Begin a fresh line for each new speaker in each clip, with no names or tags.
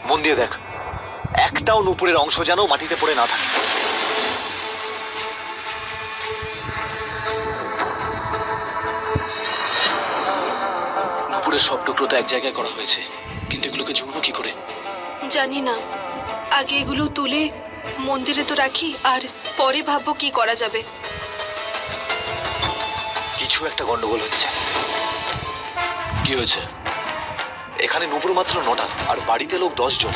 মন দিয়ে দেখ, একটাও নুপুরের অংশ যেন মাটিতে পড়ে না থাকে।
নুপুরের সব টুকরো তো এক জায়গায় করা হয়েছে, কিন্তু এগুলোকে জুড়বো কি করে?
জানি না, আগে এগুলো তুলে মন্দিরে তো রাখি, আর পরে ভাববো কি করা যাবে।
কিছু একটা গন্ডগোল হচ্ছে।
কি হয়েছে?
এখানে নুপুর মাত্র 9টা, আর বাড়িতে লোক 10 জন।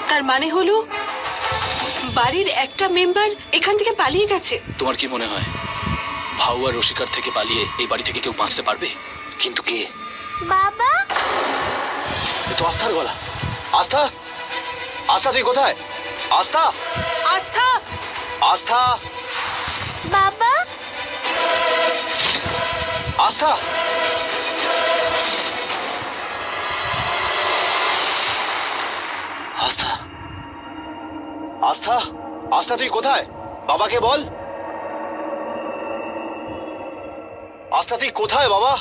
তার মানে হলো বাড়ির একটা মেম্বার এখান থেকে পালিয়ে গেছে।
তোমার কি মনে হয় ভাউ আর রসিকার থেকে পালিয়ে এই বাড়ি থেকে কেউ বাঁচতে পারবে?
কিন্তু কে?
বাবা,
এ তো আস্থার গলা। আস্থা, আস্থা তুই কোথায়? আস্থা,
আস্থা,
আস্থা,
বাবা,
আস্থা। আস্থা, আস্থা, আস্থা তুই কোথায়? বাবাকে বল। আস্থা তুই কোথায় বাবা?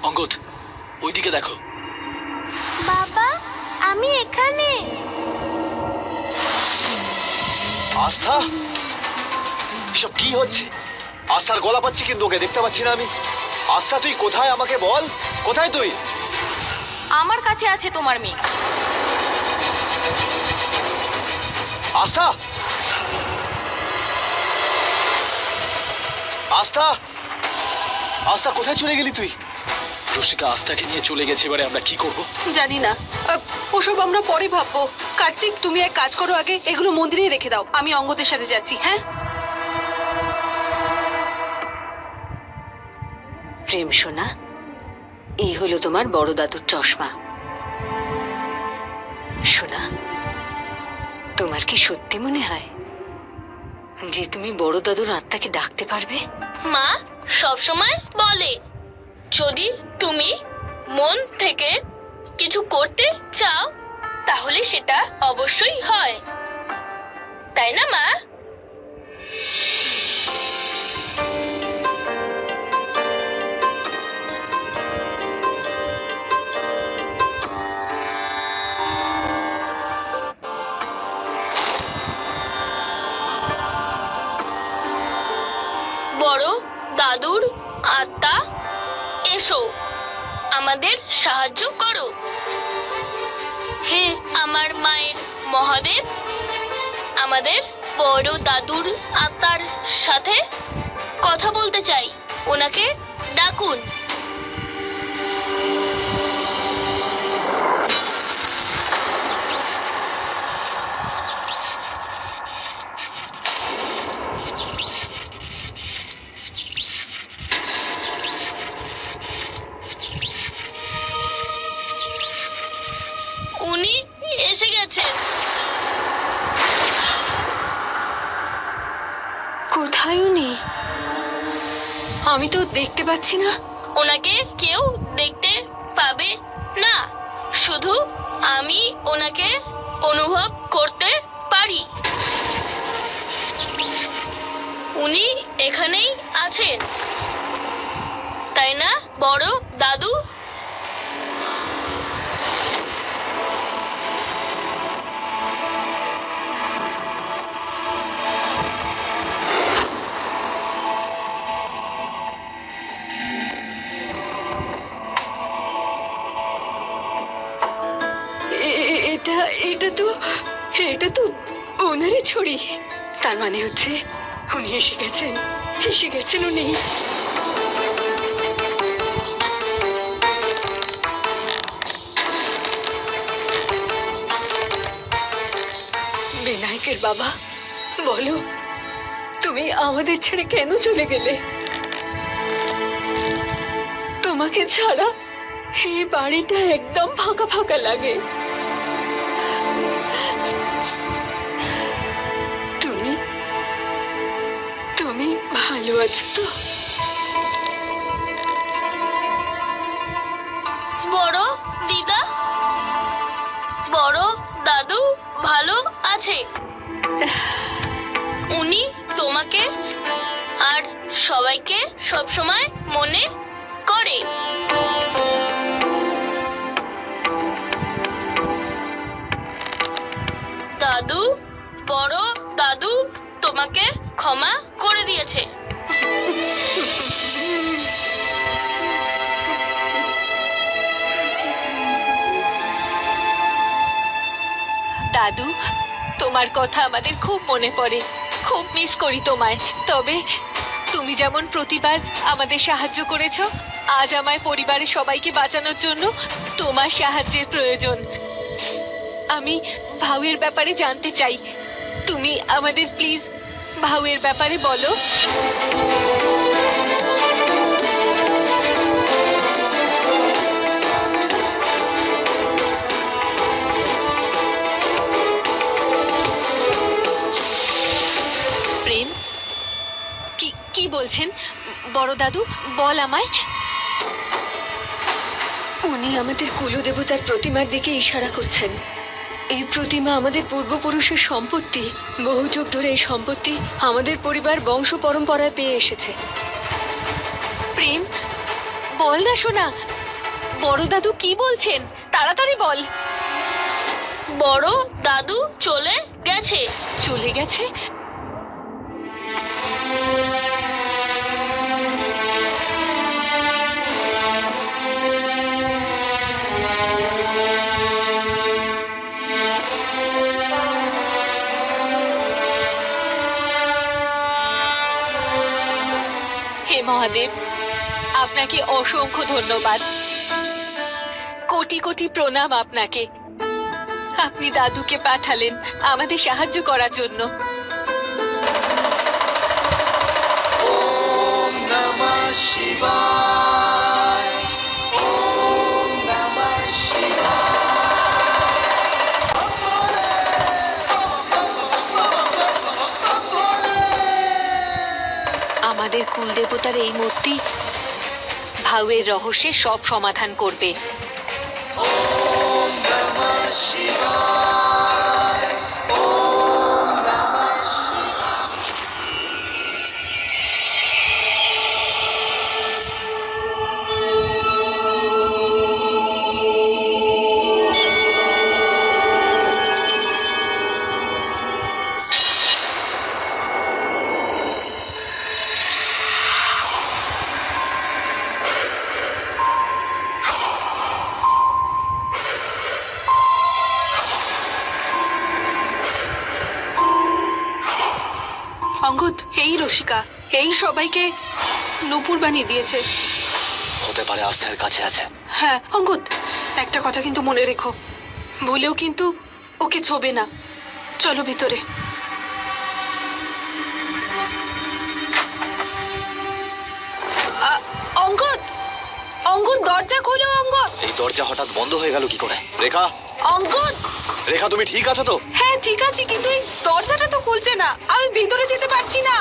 অঙ্গদ, ওইদিকে দেখো।
বাবা, আমি এখানে।
আস্থা, এসব কি হচ্ছে? আস্থার গলা পাচ্ছি কিন্তু ওকে দেখতে পাচ্ছি না আমি। আস্থা তুই কোথায় আমাকে বল, কোথায় তুই?
আমার কাছে আছে তোমার মেয়ে।
আস্থা, আস্থা, আস্থা কোথায় চলে গেলি তুই?
রসিকা আস্থাকে নিয়ে চলে গেছে, এবারে আমরা কি করব?
জানি না, ওসব আমরা পরে ভাববো। কার্তিক, তুমি এক কাজ করো, আগে এগুলো মন্দিরে রেখে দাও, আমি অঙ্গদের সাথে যাচ্ছি। হ্যাঁ,
প্রেম সোনা, এই হলো তোমার বড় দাদুর চশমা। সোনা, তোমার কি সত্যি মনে হয় যে তুমি বড় দাদুর আত্মাকে ডাকতে পারবে?
মা সবসময় বলে, যদি তুমি মন থেকে কিছু করতে চাও তাহলে সেটা অবশ্যই হয়, তাই না মা? বড় দাদুর আত্মা, এসো আমাদের সাহায্য করো। হে আমার মায়ের মহাদেব, আমাদের বড় দাদুর আত্মার সাথে কথা বলতে চাই, ওনাকে ডাকুন। উনি এসে গেছেন।
কোথায় উনি? আমি তো দেখতে পাচ্ছি না।
ওনাকে কেউ দেখতে পাবে না, শুধু আমি ওনাকে অনুভব করতে পারি। উনি এখানেই আছেন, তাই না বড় দাদু?
এটা এটা তো এটা তো ওনারই ছড়ি। তার মানে হচ্ছে উনি এসে গেছেন, এসে গেছেন উনি। বিনায়কের বাবা, বলো তুমি আমাদের ছেড়ে কেন চলে গেলে? তোমাকে ছাড়া এই বাড়িটা একদম ফাঁকা ফাঁকা লাগে। তুমি তুমি ভালো আছো তো?
বড় দিদা, বড় দাদু ভালো আছে। উনি তোমাকে আর সবাইকে সবসময় মনে করে। দাদু, বড় দাদু তোমাকে ক্ষমা করে দিয়েছে।
দাদু, তোমার কথা আমাদের খুব মনে পড়ে, খুব মিস করি তোমায়। তবে তুমি যেমন প্রতিবার আমাদের সাহায্য করেছো, আজ আমায় পরিবারের সবাইকে বাঁচানোর জন্য তোমার সাহায্যের প্রয়োজন। আমি ভাউয়ের ব্যাপারে জানতে চাই, তুমি আমাদের প্লিজ ভাউয়ের ব্যাপারে বলো। প্রেম, কি কি বলছেন বড় দাদু? বল আমায়।
উনি আমাদের কুলদেবতার প্রতিমার দিকে ইশারা করছেন। এই প্রতিমা আমাদের পূর্বপুরুষের সম্পত্তি। বহু যুগ ধরে এই সম্পত্তি আমাদের পরিবার বংশ পরম্পরায় পেয়ে এসেছে।
প্রেম, বল না শোনা, বড় দাদু কি বলছেন? তাড়াতাড়ি বল।
বড় দাদু চলে গেছে।
চলে গেছে? হে মহাদেব, আপনাকে অসংখ্য ধন্যবাদ, কোটি কোটি প্রণাম আপনাকে। আপনি দাদুকে পাঠালেন আমাদের সাহায্য করার জন্য। আমাদের কুলদেবতার এই মূর্তি ভাউয়ের রহস্যের সব সমাধান করবে।
অঙ্গদ, এই রসিকা এই সবাইকে নূপুর বানিয়ে দিয়েছে।
হতে পারে আস্থার কাছে আছে।
হ্যাঁ অঙ্গদ, একটা কথা কিন্তু মনে রেখো, ভুলেও কিন্তু ওকে ছোবে না। চলো ভিতরে। অঙ্গদ, অঙ্গদ দরজা খোলো। অঙ্গদ,
এই দরজা হঠাৎ বন্ধ হয়ে গেল কি করে? রেখা,
অঙ্গদ।
রেখা তুমি ঠিক আছো তো?
হ্যাঁ ঠিক আছে, কিন্তু এই দরজাটা তো খুলছে না, আমি ভিতরে যেতে পারছি না।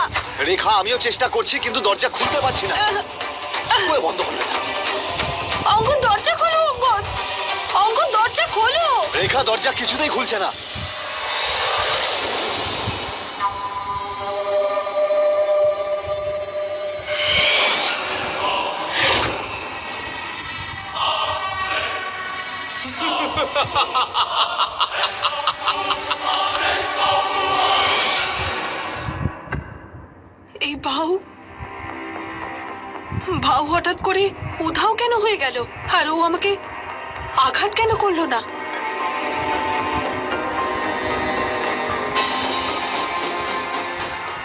রেখা, আমিও চেষ্টা করছি কিন্তু দরজা খুলতে পারছি না। কি করে বন্ধ হলো এটা?
অঙ্গদ দরজা খোলো। অঙ্গদ, অঙ্গদ দরজা খোলো।
রেখা, দরজা কিছুতেই খুলছে না।
এই ভাউ ভাউ হঠাৎ করে উধাও কেন হয়ে গেল? আর ও আমাকে আঘাত কেন করলো না?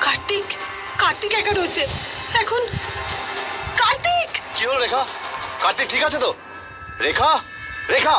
কার্তিক, কার্তিক একা রয়েছে এখন। কার্তিক!
কি হলো রেখা? কার্তিক ঠিক আছে তো? রেখা, রেখা!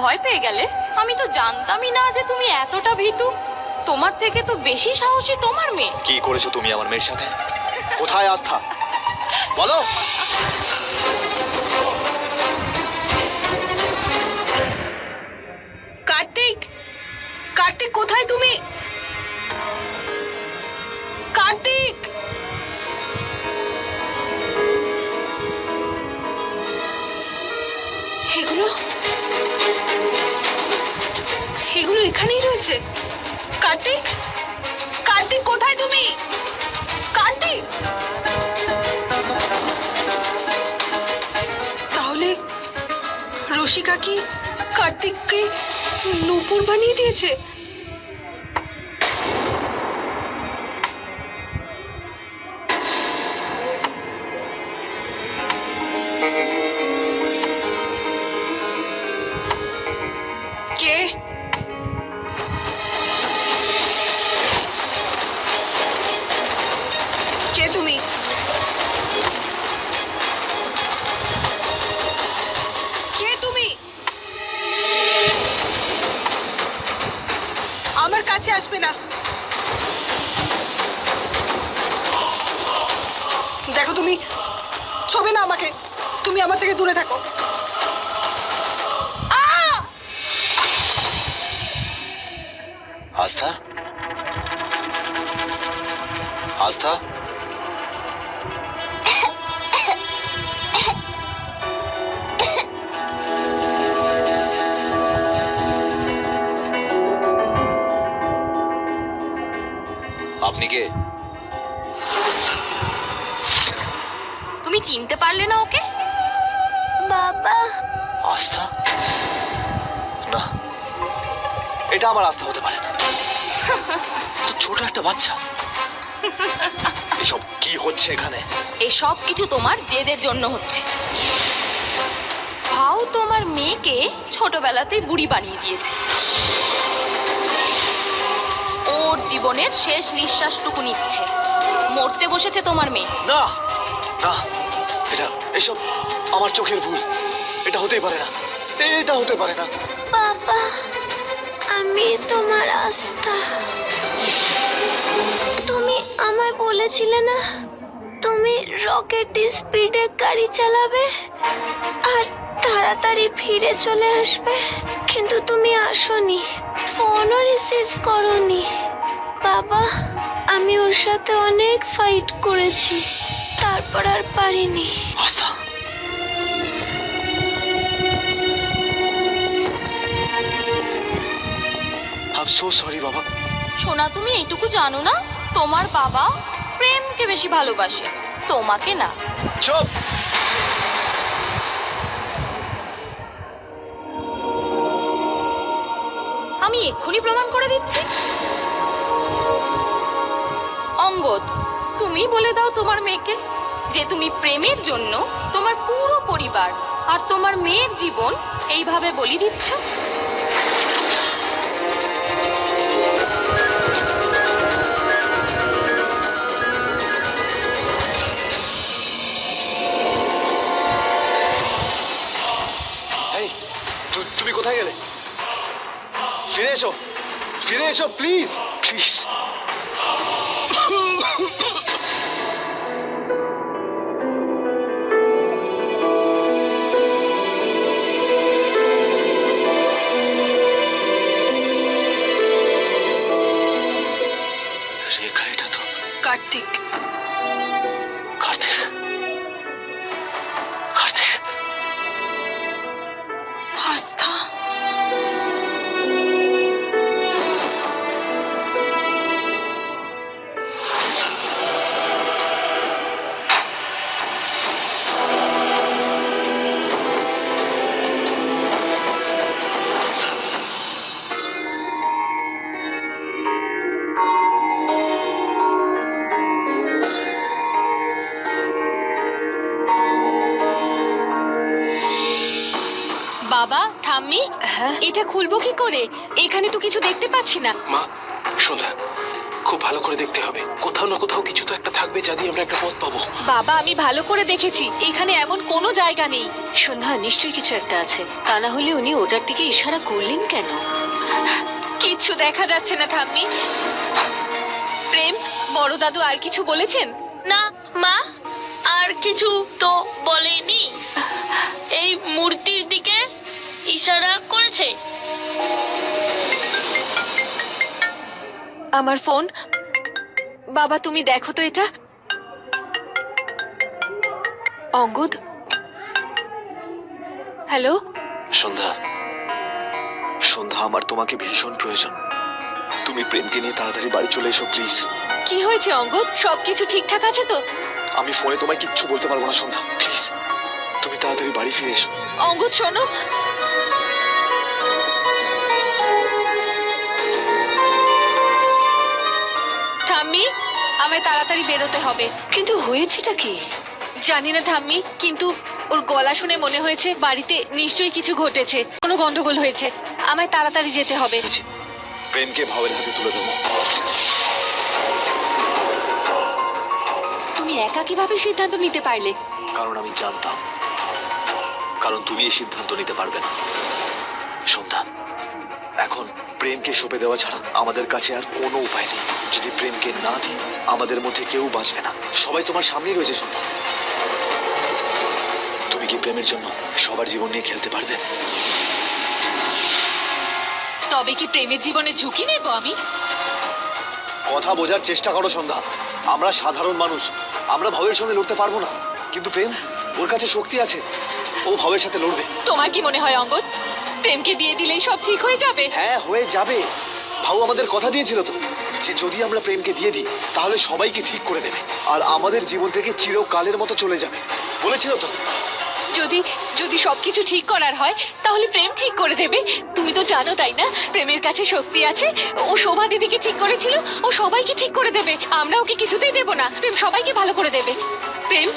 ভয় পেয়ে গেলে? আমি তো জানতামই না যে তুমি এতটা ভীতু। তোমার থেকে তো বেশি সাহসী তোমার মেয়ে।
কি করেছো তুমি আমার মেয়ের সাথে? কোথায় আস্থা, বলো।
কার্তিক, কার্তিক কোথায় তুমি? কার্তিক, এগুলো এগুলো এখানেই রয়েছে। কার্তিক, কার্তিক কোথায় তুমি? কার্তিক, তাহলে রসিকা কি কার্তিককে নূপুর বানিয়ে দিয়েছে? কে? কে তুমি? কে তুমি? আমার কাছে আসবে না। দেখো, তুমি ছবে না আমাকে। তুমি আমার থেকে দূরে থাকো।
আস্থা, আস্থা, আপনি কে?
তুমি চিনতে পারলে না ওকে?
বাবা,
আস্থা? না, এটা আমার আস্থা হতে পারে না। তো ছোট একটা বাচ্চা। এসব কি হচ্ছে এখানে?
এসব কিছু তোমার জেদের জন্য হচ্ছে। ভাও তোমার মেয়েকে ছোটবেলাতেই বুড়ি বানিয়ে দিয়েছে। ওর জীবনের শেষ নিঃশ্বাসটুকু নিচ্ছে। মরতে বসেছে তোমার মেয়ে।
না, না, এসব আমার চোখের ভুল। এটা হতেই পারে না, এটা হতে পারে না।
বাবা, আমি তোমার আস্থা। তুমি আমায় বলেছিলে না তুমি রকেট স্পিডে গাড়ি চালাবে আর তাড়াতাড়ি ফিরে চলে আসবে, কিন্তু তুমি আসোনি, ফোনও রিসিভ করোনি। বাবা, আমি ওর সাথে অনেক ফাইট করেছি, তারপর আর পারিনি।
আস্থা, আই এম সো সরি বাবা।
সোনা, তুমি এইটুকু জানো না তোমার বাবা প্রেমকে বেশি ভালোবাসে, তোমাকে না।
চুপ!
আমি এক্ষুনি প্রমাণ করে দিচ্ছি। অঙ্গদ, তুমি বলে দাও তোমার মেয়েকে যে তুমি প্রেমের জন্য তোমার পুরো পরিবার আর তোমার মেয়ের জীবন এইভাবে বলি দিচ্ছ।
এই, তুমি কোথায় গেলে? ফিরে এসো, ফিরে এসো, প্লিজ, প্লিজ। রেখা, এটা তো
কার্তিক,
কার্তিক, কার্তিক।
আস্থা,
বাবা, ঠাম্মি, এটা খুলবো কি করে? এখানে তো কিছু দেখতে পাচ্ছি না।
মা, সন্ধ্যা,
খুব ভালো করে দেখতে হবে, কোথাও না কোথাও কিছু তো একটা থাকবে যা দিয়ে আমরা একটা পথ পাবো।
বাবা আমি ভালো করে দেখেছি, এখানে এমন কোনো জায়গা নেই।
সন্ধ্যা, নিশ্চয়ই কিছু একটা আছে। তা না হলে উনি ওটার দিকে ইশারা করলেন কেন?
কিচ্ছু দেখা যাচ্ছে না ঠাম্মি। প্রেম, বড় দাদু আর কিছু বলেছেন?
না মা, আর কিছু তো বলেনি। এই মূর্তির দিকে ইশারা করেছে।
আমার ফোন। বাবা তুমি দেখো তো এটা। অঙ্গদ, হ্যালো।
সন্ধ্যা, সন্ধ্যা, আমার তোমাকে ভীষণ প্রয়োজন। তুমি প্রেমকে নিয়ে তাড়াতাড়ি বাড়ি চলে এসো প্লিজ।
কি হয়েছে অঙ্গদ? সবকিছু ঠিকঠাক আছে তো?
আমি ফোনে তোমায় কিচ্ছু বলতে পারবো না সন্ধ্যা, প্লিজ তুমি তাড়াতাড়ি বাড়ি ফিরে এসো।
অঙ্গদ শোনো, ঠাম্মি আমায় তাড়াতাড়ি বেরোতে হবে।
কিন্তু হয়েছেটা কি?
জানি না ঠাম্মি, কিন্তু ওর গলা শুনে মনে হয়েছে বাড়িতে নিশ্চয়ই কিছু ঘটেছে, কোনো গন্ডগোল হয়েছে। আমায় তাড়াতাড়ি যেতে হবে।
প্রেমকে ভাবের হাতে তুলে দেবো।
তুমি একা কিভাবে সিদ্ধান্ত নিতে পারলে?
কারণ আমি জানতাম, কারণ তুমি এই সিদ্ধান্ত নিতে পারবে না সন্ধ্যা। এখন প্রেমকে সঁপে দেওয়া ছাড়া আমাদের কাছে আর কোনো উপায় নেই। যদি প্রেমকে না দিই আমাদের মধ্যে কেউ বাঁচবে না। সবাই তোমার সামনেই রয়েছে সন্ধ্যা। তুমি কি প্রেমের জন্য সবার জীবন নিয়ে খেলতে পারবে?
তবে কি প্রেমের জীবনে ঝুঁকি নেব আমি?
কথা বোঝার চেষ্টা করো সন্ধ্যা। আমরা সাধারণ মানুষ, আমরা ভাবের সঙ্গে লড়তে পারবো না, কিন্তু প্রেম, ওর কাছে শক্তি আছে, ও ভাবের সাথে লড়বে।
তোমার কি মনে হয় অঙ্গদ, প্রেমকে দিয়ে দিলেই সব ঠিক হয়ে যাবে?
হ্যাঁ, হয়ে যাবে। ভাউ আমাদের কথা দিয়েছিল তো যে যদি আমরা প্রেমকে দিয়ে দিই তাহলে সবাইকে ঠিক করে দেবে আর আমাদের জীবন থেকে চিরকালের মতো চলে যাবে, বলেছিল তো।
যদি যদি সবকিছু ঠিক করার হয় তাহলে প্রেম ঠিক করে দেবে। তুমি তো জানো তাই না, প্রেমের কাছে শক্তি আছে। ও শোভা দিদিকে ঠিক করেছিল, ও সবাইকে ঠিক করে দেবে। আমরা ওকে কিছুতেই দেব না, প্রেম সবাইকে ভালো করে দেবে। প্রেম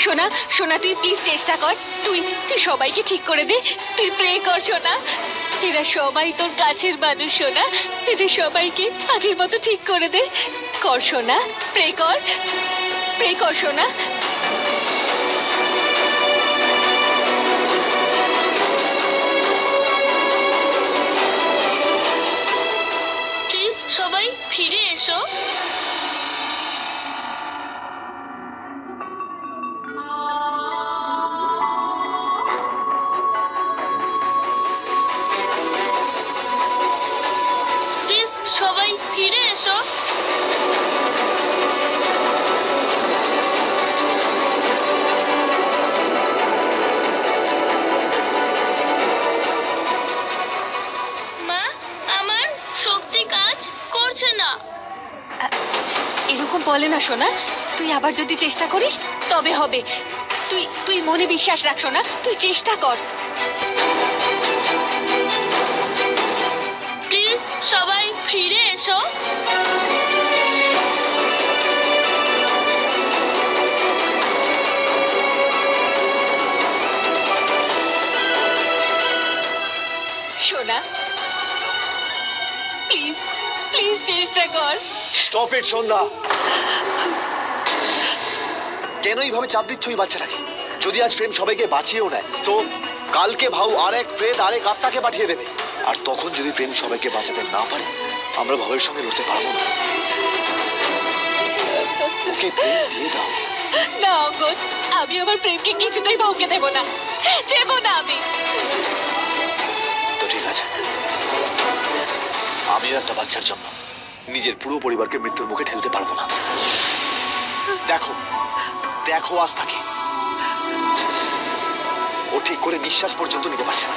সোনা, সোনা তুই প্লিজ চেষ্টা কর, তুই তুই সবাইকে ঠিক করে দে। তুই প্রে কর সোনা, এরা সবাই তোর কাছের মানুষ সোনা, এদের সবাইকে আগের মতো ঠিক করে দে। কর সোনা, প্রে কর, প্রে কর সোনা।
প্লিজ সবাই ফিরে এসো। প্লিজ সবাই ফিরে এসো। মা, আমার শক্তি কাজ করছে না।
এরকম বলে না সোনা, তুই আবার যদি চেষ্টা করিস তবে হবে। তুই তুই মনে বিশ্বাস রাখ সোনা, তুই চেষ্টা কর।
প্লিজ সবাই ফিরে এসো।
সোনা প্লিজ, প্লিজ চেষ্টা কর।
স্টপ ইট সন্ধ্যা। কেন এইভাবে চাপ দিচ্ছ এই বাচ্চাটাকে? যদি আজ প্রেম সবাইকে বাঁচিয়েও নেয় তো কালকে ভাউ আরেক প্রেত আরেক আত্মাকে পাঠিয়ে দেবে। আর তখন যদি প্রেম সবাইকে বাঁচাতে না পারে আমরা ভাবের সঙ্গে লড়তে পারবো না। ওকে প্রেম দিয়ে দাও।
না অঙ্গদ, আমি আমার প্রেমকে কিছুতেই ভাউকে দেব না, দেব না আমি।
তো ঠিক আছে, আমিও একটা বাচ্চার জন্য নিজের পুরো পরিবারকে মৃত্যুর মুখে ঠেলতে পারবো না। দেখো, দেখো আজ তাকে, ও ঠিক করে নিঃশ্বাস পর্যন্ত নিতে পারছে না।